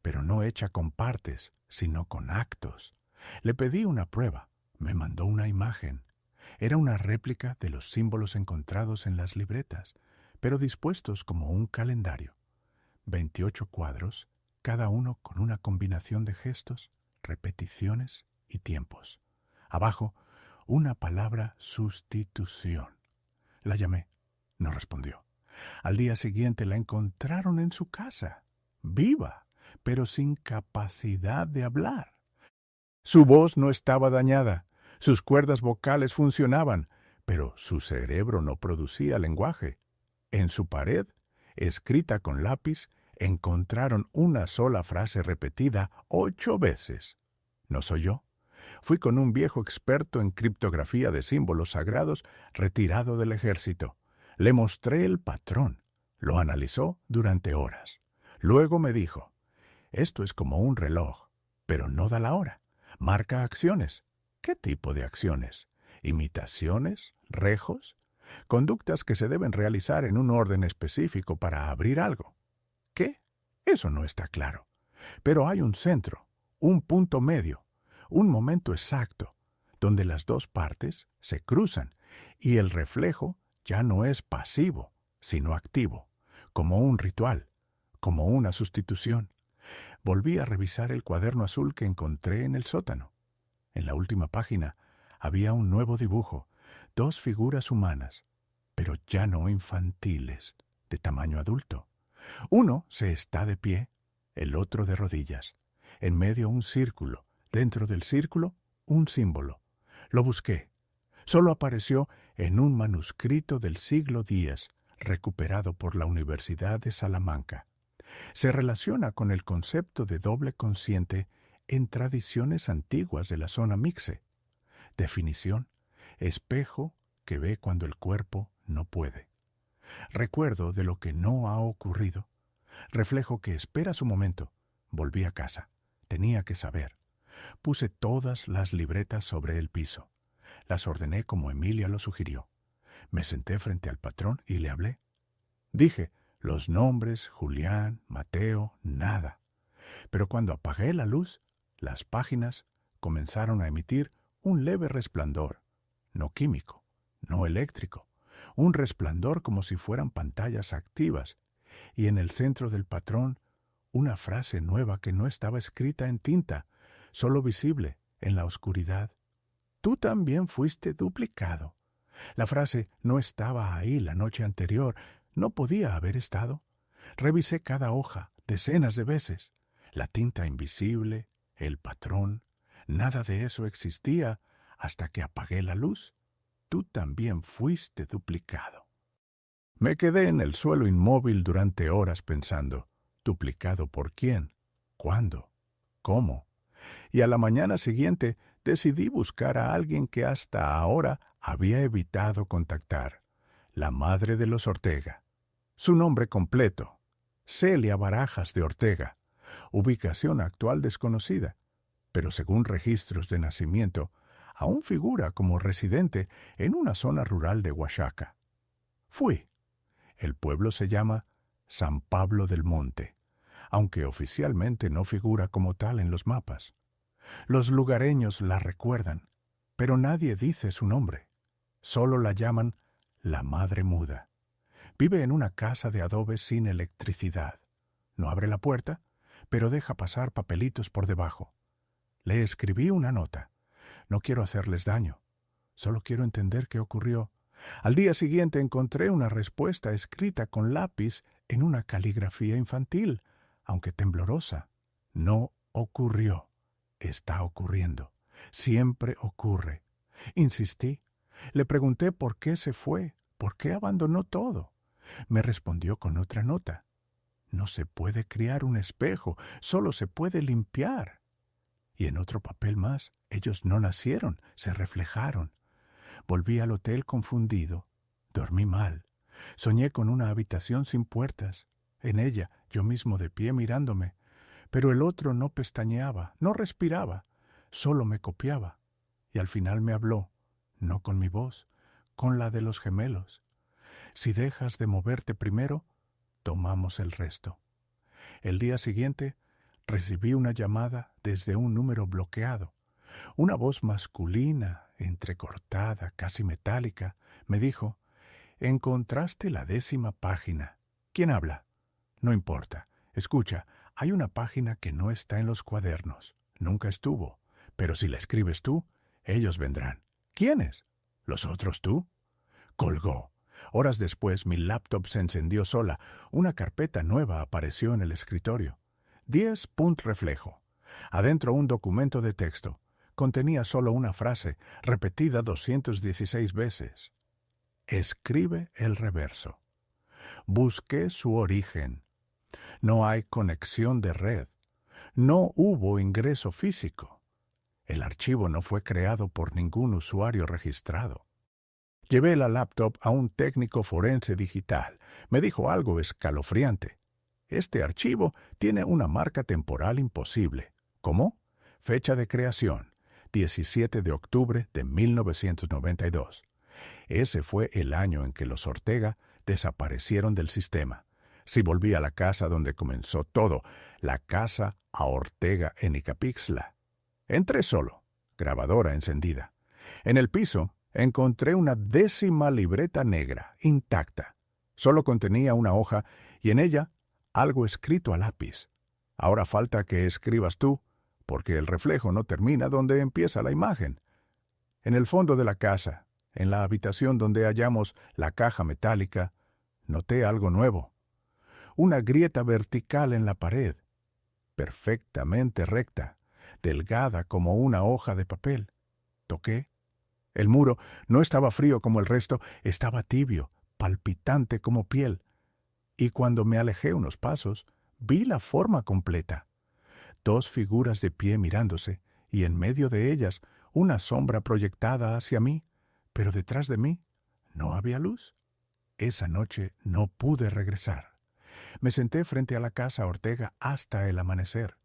pero no hecha con partes, sino con actos. Le pedí una prueba, me mandó una imagen. Era una réplica de los símbolos encontrados en las libretas, pero dispuestos como un calendario. 28 cuadros, cada uno con una combinación de gestos, repeticiones y tiempos. Abajo, una palabra sustitución. La llamé. No respondió. Al día siguiente la encontraron en su casa, viva, pero sin capacidad de hablar. Su voz no estaba dañada, sus cuerdas vocales funcionaban, pero su cerebro no producía lenguaje. En su pared, escrita con lápiz, encontraron una sola frase repetida 8 veces. ¿No soy yo? Fui con un viejo experto en criptografía de símbolos sagrados retirado del ejército. Le mostré el patrón. Lo analizó durante horas. Luego me dijo, esto es como un reloj, pero no da la hora. Marca acciones. ¿Qué tipo de acciones? ¿Imitaciones? ¿Rejos? Conductas que se deben realizar en un orden específico para abrir algo. ¿Qué? Eso no está claro. Pero hay un centro, un punto medio, un momento exacto, donde las dos partes se cruzan y el reflejo ya no es pasivo, sino activo, como un ritual, como una sustitución. Volví a revisar el cuaderno azul que encontré en el sótano. En la última página había un nuevo dibujo, 2 figuras humanas, pero ya no infantiles, de tamaño adulto. Uno se está de pie, el otro de rodillas. En medio un círculo, dentro del círculo un símbolo. Lo busqué. Solo apareció en un manuscrito del siglo X, recuperado por la Universidad de Salamanca. Se relaciona con el concepto de doble consciente en tradiciones antiguas de la zona mixe. Definición: espejo que ve cuando el cuerpo no puede. Recuerdo de lo que no ha ocurrido. Reflejo que espera su momento. Volví a casa. Tenía que saber. Puse todas las libretas sobre el piso. Las ordené como Emilia lo sugirió. Me senté frente al patrón y le hablé. Dije los nombres, Julián, Mateo, nada. Pero cuando apagué la luz, las páginas comenzaron a emitir un leve resplandor, no químico, no eléctrico, un resplandor como si fueran pantallas activas, y en el centro del patrón una frase nueva que no estaba escrita en tinta, solo visible en la oscuridad. Tú también fuiste duplicado. La frase no estaba ahí la noche anterior, no podía haber estado. Revisé cada hoja decenas de veces. La tinta invisible, el patrón, nada de eso existía hasta que apagué la luz. Tú también fuiste duplicado. Me quedé en el suelo inmóvil durante horas pensando, ¿duplicado por quién? ¿Cuándo? ¿Cómo? Y a la mañana siguiente decidí buscar a alguien que hasta ahora había evitado contactar, la madre de los Ortega. Su nombre completo, Celia Barajas de Ortega, ubicación actual desconocida, pero según registros de nacimiento, aún figura como residente en una zona rural de Oaxaca. Fui. El pueblo se llama San Pablo del Monte, aunque oficialmente no figura como tal en los mapas. Los lugareños la recuerdan, pero nadie dice su nombre. Solo la llaman la Madre Muda. Vive en una casa de adobe sin electricidad. No abre la puerta, pero deja pasar papelitos por debajo. Le escribí una nota. No quiero hacerles daño. Solo quiero entender qué ocurrió. Al día siguiente encontré una respuesta escrita con lápiz en una caligrafía infantil, aunque temblorosa. No ocurrió. Está ocurriendo. Siempre ocurre. Insistí. Le pregunté por qué se fue, por qué abandonó todo. Me respondió con otra nota. No se puede criar un espejo, solo se puede limpiar. Y en otro papel más, ellos no nacieron, se reflejaron. Volví al hotel confundido. Dormí mal. Soñé con una habitación sin puertas. En ella, yo mismo de pie mirándome. Pero el otro no pestañeaba, no respiraba, solo me copiaba. Y al final me habló, no con mi voz, con la de los gemelos. Si dejas de moverte primero, tomamos el resto. El día siguiente recibí una llamada desde un número bloqueado. Una voz masculina, entrecortada, casi metálica, me dijo, «Encontraste la 10ª página. ¿Quién habla?» «No importa. Escucha, hay una página que no está en los cuadernos. Nunca estuvo. Pero si la escribes tú, ellos vendrán». «¿Quiénes?» «¿Los otros tú?» Colgó. Horas después mi laptop se encendió sola. Una carpeta nueva apareció en el escritorio. 10 punt reflejo. Adentro un documento de texto. Contenía solo una frase, repetida 216 veces. Escribe el reverso. Busqué su origen. No hay conexión de red. No hubo ingreso físico. El archivo no fue creado por ningún usuario registrado. Llevé la laptop a un técnico forense digital. Me dijo algo escalofriante. Este archivo tiene una marca temporal imposible. ¿Cómo? Fecha de creación, 17 de octubre de 1992. Ese fue el año en que los Ortega desaparecieron del sistema. Si volví a la casa donde comenzó todo, la casa a Ortega en Icapixtla. Entré solo, grabadora encendida. En el piso encontré una 10ª libreta negra, intacta. Solo contenía una hoja y en ella algo escrito a lápiz. Ahora falta que escribas tú, porque el reflejo no termina donde empieza la imagen. En el fondo de la casa, en la habitación donde hallamos la caja metálica, noté algo nuevo. Una grieta vertical en la pared, perfectamente recta, delgada como una hoja de papel. Toqué. El muro no estaba frío como el resto, estaba tibio, palpitante como piel. Y cuando me alejé unos pasos, vi la forma completa. 2 figuras de pie mirándose, y en medio de ellas una sombra proyectada hacia mí, pero detrás de mí no había luz. Esa noche no pude regresar. Me senté frente a la casa Ortega hasta el amanecer,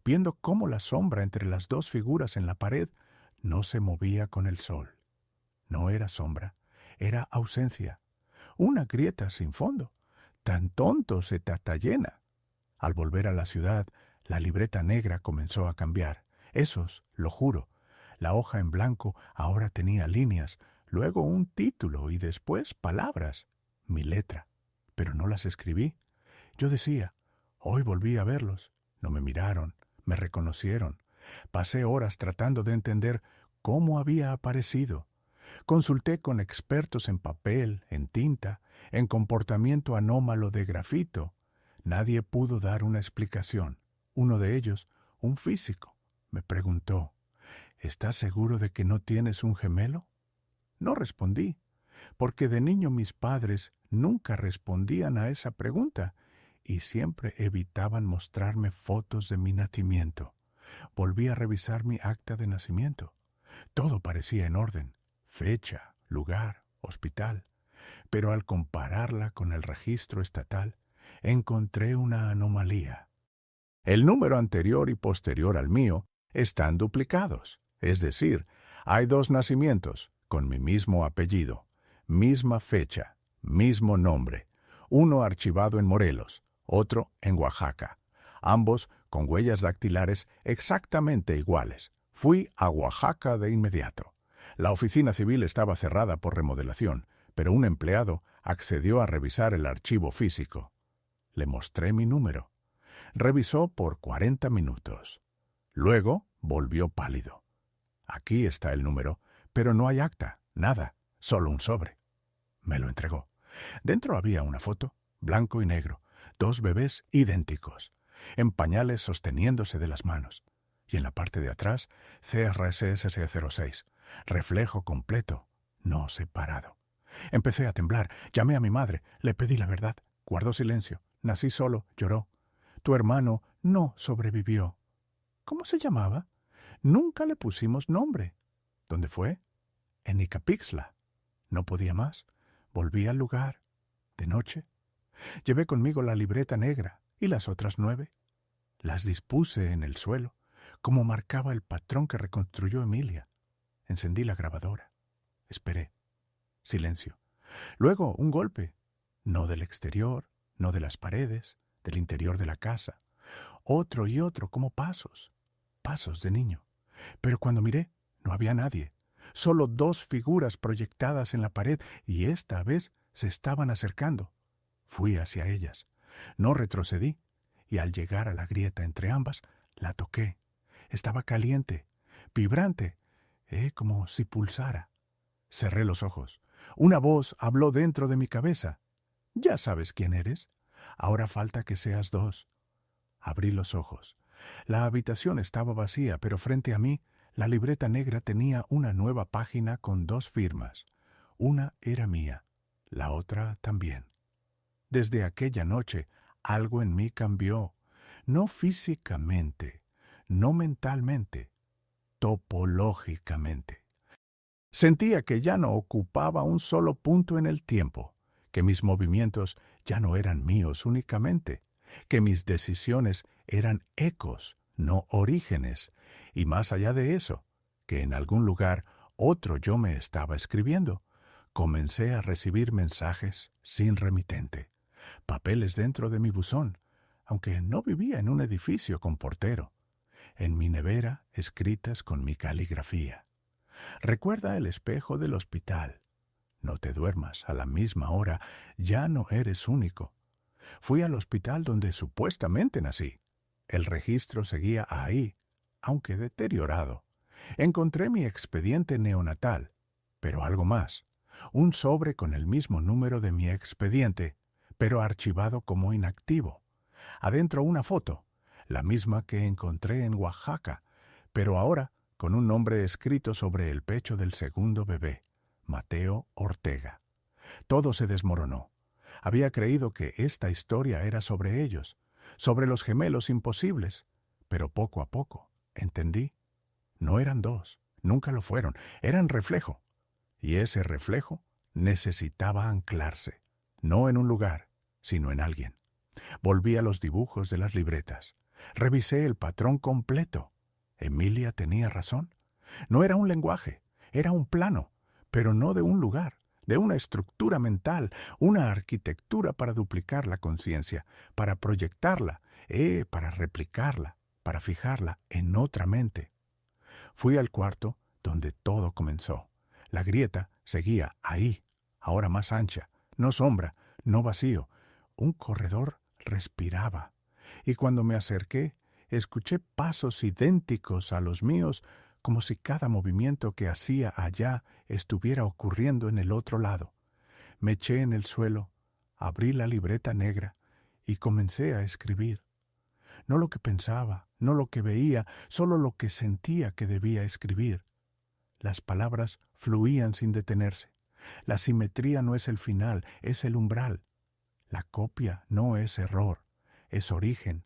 viendo cómo la sombra entre las 2 figuras en la pared no se movía con el sol. No era sombra, era ausencia. Una grieta sin fondo. Tan tonto se llena. Al volver a la ciudad, la libreta negra comenzó a cambiar. Esos, lo juro. La hoja en blanco ahora tenía líneas, luego un título y después palabras. Mi letra. Pero no las escribí. Yo decía, hoy volví a verlos. No me miraron, me reconocieron. Pasé horas tratando de entender cómo había aparecido. Consulté con expertos en papel, en tinta, en comportamiento anómalo de grafito. Nadie pudo dar una explicación. Uno de ellos, un físico, me preguntó, ¿estás seguro de que no tienes un gemelo? No respondí, porque de niño mis padres nunca respondían a esa pregunta y siempre evitaban mostrarme fotos de mi nacimiento. Volví a revisar mi acta de nacimiento. Todo parecía en orden: fecha, lugar, hospital. Pero al compararla con el registro estatal, encontré una anomalía. El número anterior y posterior al mío están duplicados, es decir, hay dos nacimientos con mi mismo apellido, misma fecha, mismo nombre, uno archivado en Morelos, otro en Oaxaca, ambos con huellas dactilares exactamente iguales. Fui a Oaxaca de inmediato. La oficina civil estaba cerrada por remodelación, pero un empleado accedió a revisar el archivo físico. Le mostré mi número. Revisó por 40 minutos. Luego volvió pálido. Aquí está el número, pero no hay acta, nada, solo un sobre. Me lo entregó. Dentro había una foto, blanco y negro, dos bebés idénticos, en pañales sosteniéndose de las manos. Y en la parte de atrás, CRSS06, reflejo completo, no separado. Empecé a temblar, llamé a mi madre, le pedí la verdad, guardó silencio, nací solo, lloró. Tu hermano no sobrevivió. ¿Cómo se llamaba? Nunca le pusimos nombre. ¿Dónde fue? En Icapixtla. No podía más. Volví al lugar. De noche. Llevé conmigo la libreta negra y las otras 9. Las dispuse en el suelo, como marcaba el patrón que reconstruyó Emilia. Encendí la grabadora. Esperé. Silencio. Luego un golpe. No del exterior, no de las paredes, del interior de la casa. Otro y otro, como pasos. Pasos de niño. Pero cuando miré, no había nadie. Solo dos figuras proyectadas en la pared y esta vez se estaban acercando. Fui hacia ellas. No retrocedí y al llegar a la grieta entre ambas, la toqué. Estaba caliente, vibrante, como si pulsara. Cerré los ojos. Una voz habló dentro de mi cabeza. Ya sabes quién eres. Ahora falta que seas 2. Abrí los ojos. La habitación estaba vacía, pero frente a mí, la libreta negra tenía una nueva página con 2 firmas. Una era mía, la otra también. Desde aquella noche, algo en mí cambió. No físicamente, no mentalmente, topológicamente. Sentía que ya no ocupaba un solo punto en el tiempo, que mis movimientos ya no eran míos únicamente, que mis decisiones eran ecos, no orígenes, y más allá de eso, que en algún lugar otro yo me estaba escribiendo. Comencé a recibir mensajes sin remitente, papeles dentro de mi buzón, aunque no vivía en un edificio con portero, en mi nevera escritas con mi caligrafía. Recuerda el espejo del hospital. No te duermas, a la misma hora ya no eres único. Fui al hospital donde supuestamente nací. El registro seguía ahí, aunque deteriorado. Encontré mi expediente neonatal, pero algo más. Un sobre con el mismo número de mi expediente, pero archivado como inactivo. Adentro una foto, la misma que encontré en Oaxaca, pero ahora con un nombre escrito sobre el pecho del segundo bebé, Mateo Ortega. Todo se desmoronó. Había creído que esta historia era sobre ellos, sobre los gemelos imposibles, pero poco a poco entendí. No eran 2, nunca lo fueron, eran reflejo. Y ese reflejo necesitaba anclarse, no en un lugar, sino en alguien. Volví a los dibujos de las libretas. Revisé el patrón completo. Emilia tenía razón. No era un lenguaje, era un plano, pero no de un lugar, de una estructura mental, una arquitectura para duplicar la conciencia, para proyectarla, para replicarla, para fijarla en otra mente. Fui al cuarto donde todo comenzó. La grieta seguía ahí, ahora más ancha, no sombra, no vacío. Un corredor respiraba. Y cuando me acerqué, escuché pasos idénticos a los míos, como si cada movimiento que hacía allá estuviera ocurriendo en el otro lado. Me eché en el suelo, abrí la libreta negra y comencé a escribir. no lo que pensaba, no lo que veía, solo lo que sentía que debía escribir. Las palabras fluían sin detenerse. La simetría no es el final, es el umbral. La copia no es error, es origen.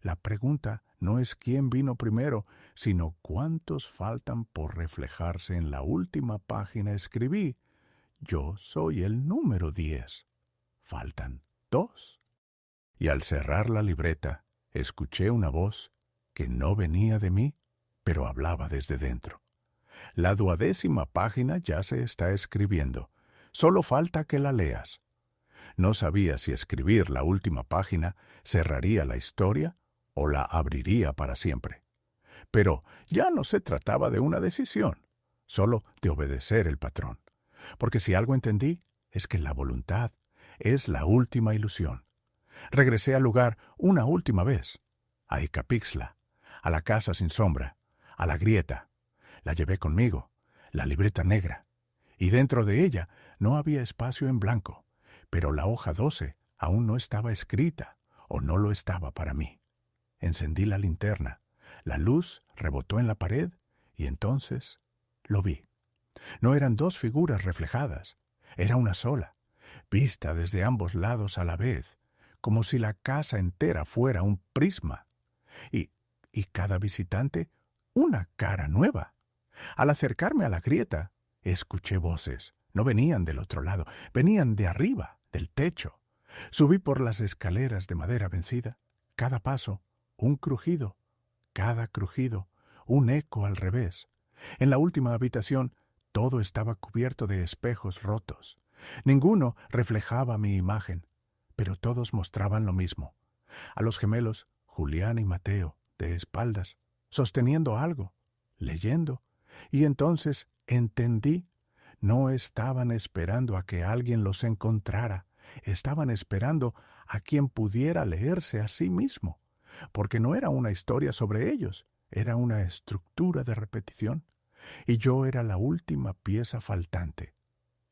La pregunta no es quién vino primero, sino cuántos faltan por reflejarse en la última página. Escribí: yo soy el número 10. Faltan 2. Y al cerrar la libreta, escuché una voz que no venía de mí, pero hablaba desde dentro. La 12ª página ya se está escribiendo. Solo falta que la leas. No sabía si escribir la última página cerraría la historia o la abriría para siempre. Pero ya no se trataba de una decisión, solo de obedecer el patrón. Porque si algo entendí, es que la voluntad es la última ilusión. Regresé al lugar una última vez, a Icapixtla, a la casa sin sombra, a la grieta. La llevé conmigo, la libreta negra, y dentro de ella no había espacio en blanco, pero la hoja 12 aún no estaba escrita, o no lo estaba para mí. Encendí la linterna, la luz rebotó en la pared, y entonces lo vi. No eran dos figuras reflejadas, era una sola, vista desde ambos lados a la vez, como si la casa entera fuera un prisma. Y cada visitante una cara nueva. Al acercarme a la grieta, escuché voces. No venían del otro lado, venían de arriba, del techo. Subí por las escaleras de madera vencida. Cada paso, un crujido. Cada crujido, un eco al revés. En la última habitación, todo estaba cubierto de espejos rotos. Ninguno reflejaba mi imagen, pero todos mostraban lo mismo. A los gemelos, Julián y Mateo, de espaldas, sosteniendo algo, leyendo. Y entonces entendí. No estaban esperando a que alguien los encontrara. Estaban esperando a quien pudiera leerse a sí mismo. Porque no era una historia sobre ellos, era una estructura de repetición. Y yo era la última pieza faltante.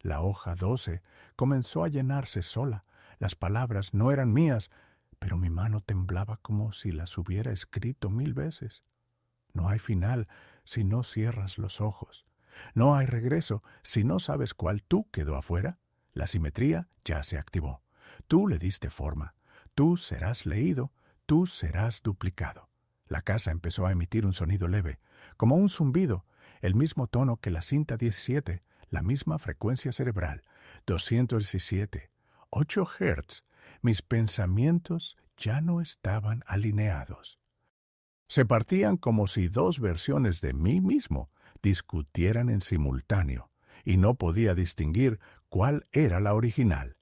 La hoja 12 comenzó a llenarse sola. Las palabras no eran mías, pero mi mano temblaba como si las hubiera escrito 1000 veces. No hay final si no cierras los ojos. No hay regreso si no sabes cuál tú quedó afuera. La simetría ya se activó. Tú le diste forma. Tú serás leído. Tú serás duplicado. La casa empezó a emitir un sonido leve, como un zumbido, el mismo tono que la cinta 17, la misma frecuencia cerebral, 217, 8 Hz. Mis pensamientos ya no estaban alineados. Se partían como si dos versiones de mí mismo discutieran en simultáneo, y no podía distinguir cuál era la original.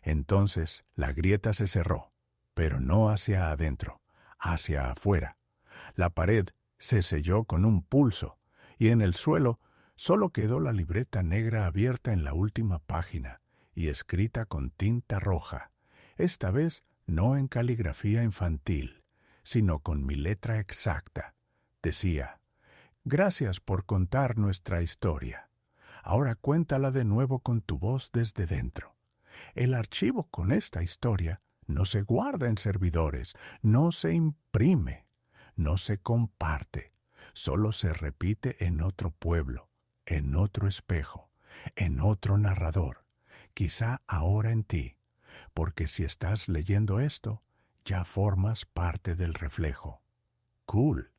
Entonces la grieta se cerró, pero no hacia adentro, hacia afuera. La pared se selló con un pulso, y en el suelo solo quedó la libreta negra abierta en la última página y escrita con tinta roja, esta vez no en caligrafía infantil, sino con mi letra exacta. Decía: gracias por contar nuestra historia. Ahora cuéntala de nuevo con tu voz desde dentro. El archivo con esta historia no se guarda en servidores, no se imprime, no se comparte, solo se repite en otro pueblo, en otro espejo, en otro narrador, quizá ahora en ti, porque si estás leyendo esto, ya formas parte del reflejo. Cool.